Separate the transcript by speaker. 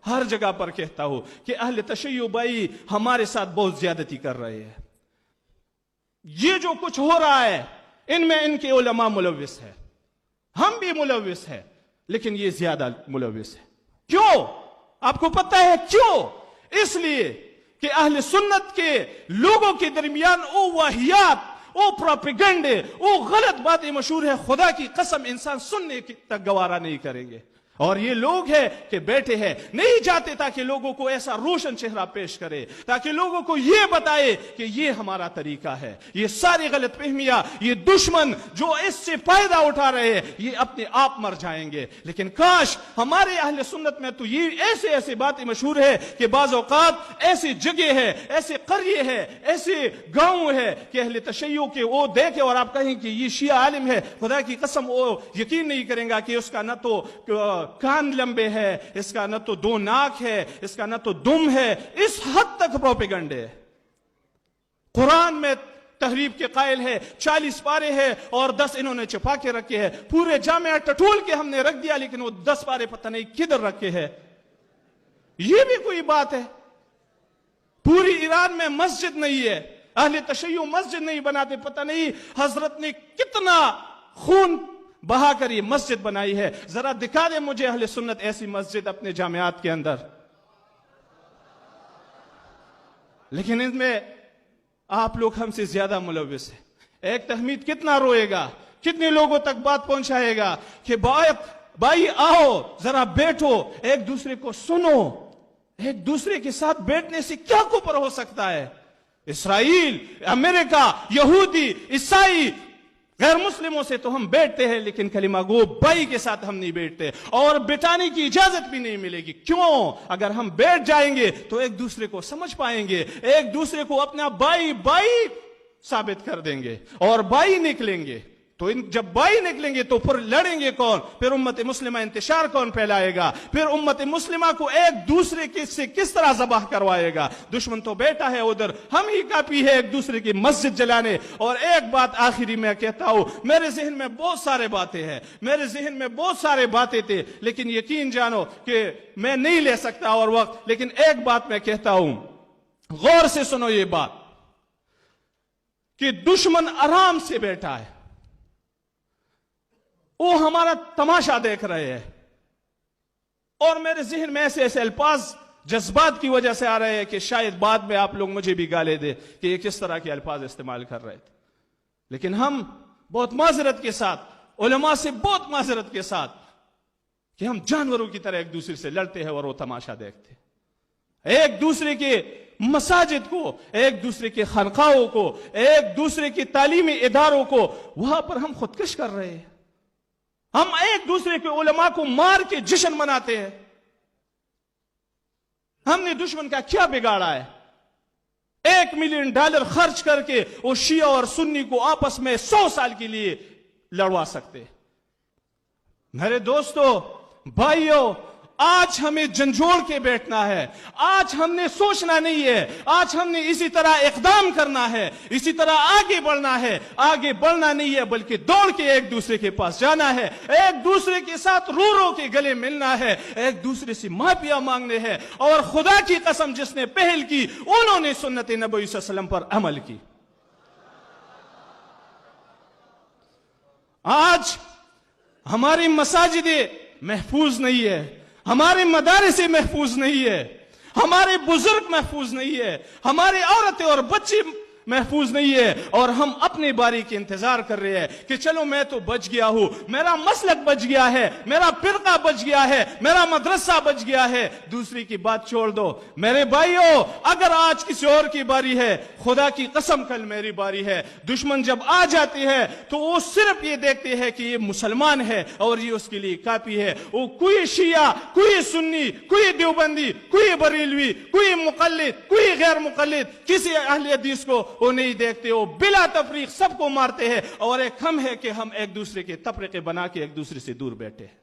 Speaker 1: ہر جگہ پر کہتا ہوں کہ اہل تشیع بھائی ہمارے ساتھ بہت زیادتی کر رہے ہیں. یہ جو کچھ ہو رہا ہے ان میں ان کے علماء ملوث ہے, ہم بھی ملوث ہیں, لیکن یہ زیادہ ملوث ہے. کیوں؟ آپ کو پتہ ہے کیوں؟ اس لیے کہ اہل سنت کے لوگوں کے درمیان او واہیات, او پروپیگنڈے, او غلط باتیں مشہور ہے, خدا کی قسم انسان سننے تک گوارا نہیں کریں گے. اور یہ لوگ ہیں کہ بیٹھے ہیں, نہیں جاتے تاکہ لوگوں کو ایسا روشن چہرہ پیش کرے, تاکہ لوگوں کو یہ بتائے کہ یہ ہمارا طریقہ ہے. یہ ساری غلط فہمیاں, یہ دشمن جو اس سے فائدہ اٹھا رہے ہیں, یہ اپنے آپ مر جائیں گے. لیکن کاش ہمارے اہل سنت میں تو یہ ایسے باتیں مشہور ہے کہ بعض اوقات ایسی جگہ ہے, ایسے قریے ہے, ایسے گاؤں ہے کہ اہل تشیع کے وہ دیکھے اور آپ کہیں کہ یہ شیعہ عالم ہے, خدا کی قسم وہ یقین نہیں کریں گا کہ اس کا نہ تو کان لمبے ہے, اس کا نہ تو دو ناک ہے, اس کا نہ تو دم ہے. اس حد تک پروپیگنڈ ہے. قرآن میں تحریف کے قائل ہے, 40 پارے ہیں اور 10 انہوں نے چھپا کے رکھے ہیں. پورے جامعہ ٹٹول کے ہم نے رکھ دیا, لیکن وہ 10 پارے پتہ نہیں کدھر رکھے ہیں. یہ بھی کوئی بات ہے؟ پوری ایران میں مسجد نہیں ہے, اہل تشیع مسجد نہیں بناتے. پتہ نہیں حضرت نے کتنا خون بہا کر یہ مسجد بنائی ہے. ذرا دکھا دیں مجھے اہل سنت ایسی مسجد اپنے جامعات کے اندر. لیکن ان میں آپ لوگ ہم سے زیادہ ملوث ہیں. ایک تحمید کتنا روئے گا, کتنے لوگوں تک بات پہنچائے گا کہ بھائی آؤ ذرا بیٹھو, ایک دوسرے کو سنو. ایک دوسرے کے ساتھ بیٹھنے سے کیا کوپر ہو سکتا ہے؟ اسرائیل, امریکہ, یہودی, عیسائی, غیر مسلموں سے تو ہم بیٹھتے ہیں, لیکن کلمہ گو بھائی کے ساتھ ہم نہیں بیٹھتے, اور بیٹھانے کی اجازت بھی نہیں ملے گی. کیوں؟ اگر ہم بیٹھ جائیں گے تو ایک دوسرے کو سمجھ پائیں گے, ایک دوسرے کو اپنا بھائی ثابت کر دیں گے اور بھائی نکلیں گے. تو جب بھائی نکلیں گے تو پھر لڑیں گے کون؟ پھر امت مسلمہ انتشار کون پھیلائے گا؟ پھر امت مسلمہ کو ایک دوسرے سے کس طرح ذبح کروائے گا؟ دشمن تو بیٹا ہے ادھر, ہم ہی کافی ہے ایک دوسرے کی مسجد جلانے. اور ایک بات آخری میں کہتا ہوں, میرے ذہن میں بہت سارے باتیں ہیں, میرے ذہن میں بہت سارے باتیں تھے, لیکن یقین جانو کہ میں نہیں لے سکتا اور وقت. لیکن ایک بات میں کہتا ہوں, غور سے سنو یہ بات, کہ دشمن آرام سے بیٹھا ہے, وہ ہمارا تماشا دیکھ رہے ہیں, اور میرے ذہن میں ایسے الفاظ جذبات کی وجہ سے آ رہے ہیں کہ شاید بعد میں آپ لوگ مجھے بھی گالے دے کہ یہ کس طرح کے الفاظ استعمال کر رہے تھے. لیکن ہم بہت معذرت کے ساتھ, علماء سے بہت معذرت کے ساتھ, کہ ہم جانوروں کی طرح ایک دوسرے سے لڑتے ہیں اور وہ تماشا دیکھتے ہیں. ایک دوسرے کے مساجد کو, ایک دوسرے کے خانقاہوں کو, ایک دوسرے کے تعلیمی اداروں کو, وہاں پر ہم خودکش کر رہے ہیں. ہم ایک دوسرے کے علماء کو مار کے جشن مناتے ہیں. ہم نے دشمن کا کیا بگاڑا ہے؟ $1 ملین خرچ کر کے وہ شیعہ اور سنی کو آپس میں 100 سال کے لیے لڑوا سکتے. میرے دوستو, بھائیو, آج ہمیں جھنجھوڑ کے بیٹھنا ہے. آج ہم نے سوچنا نہیں ہے, آج ہم نے اسی طرح اقدام کرنا ہے, اسی طرح آگے بڑھنا ہے. آگے بڑھنا نہیں ہے بلکہ دوڑ کے ایک دوسرے کے پاس جانا ہے, ایک دوسرے کے ساتھ رو رو کے گلے ملنا ہے, ایک دوسرے سے معافیا مانگنے ہے. اور خدا کی قسم جس نے پہل کی انہوں نے سنت نبوی صلی اللہ علیہ وسلم پر عمل کی. آج ہماری مساجدیں محفوظ نہیں ہے, ہمارے مدارس محفوظ نہیں ہے, ہمارے بزرگ محفوظ نہیں ہے, ہماری عورتیں اور بچے محفوظ نہیں ہے, اور ہم اپنی باری کے انتظار کر رہے ہیں کہ چلو میں تو بچ گیا ہوں, میرا مسلک بچ گیا ہے, میرا فرقہ بچ گیا ہے, میرا مدرسہ بچ گیا ہے, دوسری کی بات چھوڑ دو. میرے بھائیو, اگر آج کسی اور کی باری ہے, خدا کی قسم کل میری باری ہے. دشمن جب آ جاتی ہے تو وہ صرف یہ دیکھتے ہیں کہ یہ مسلمان ہے اور یہ اس کے لیے کافی ہے. وہ کوئی شیعہ, کوئی سنی, کوئی دیوبندی, کوئی بریلوی, کوئی مقلد, کوئی غیر مقلد, کسی اہل حدیث کو وہ نہیں دیکھتے. وہ بلا تفریق سب کو مارتے ہیں, اور ایک ہم ہے کہ ہم ایک دوسرے کے تفریقے بنا کے ایک دوسرے سے دور بیٹھے ہیں.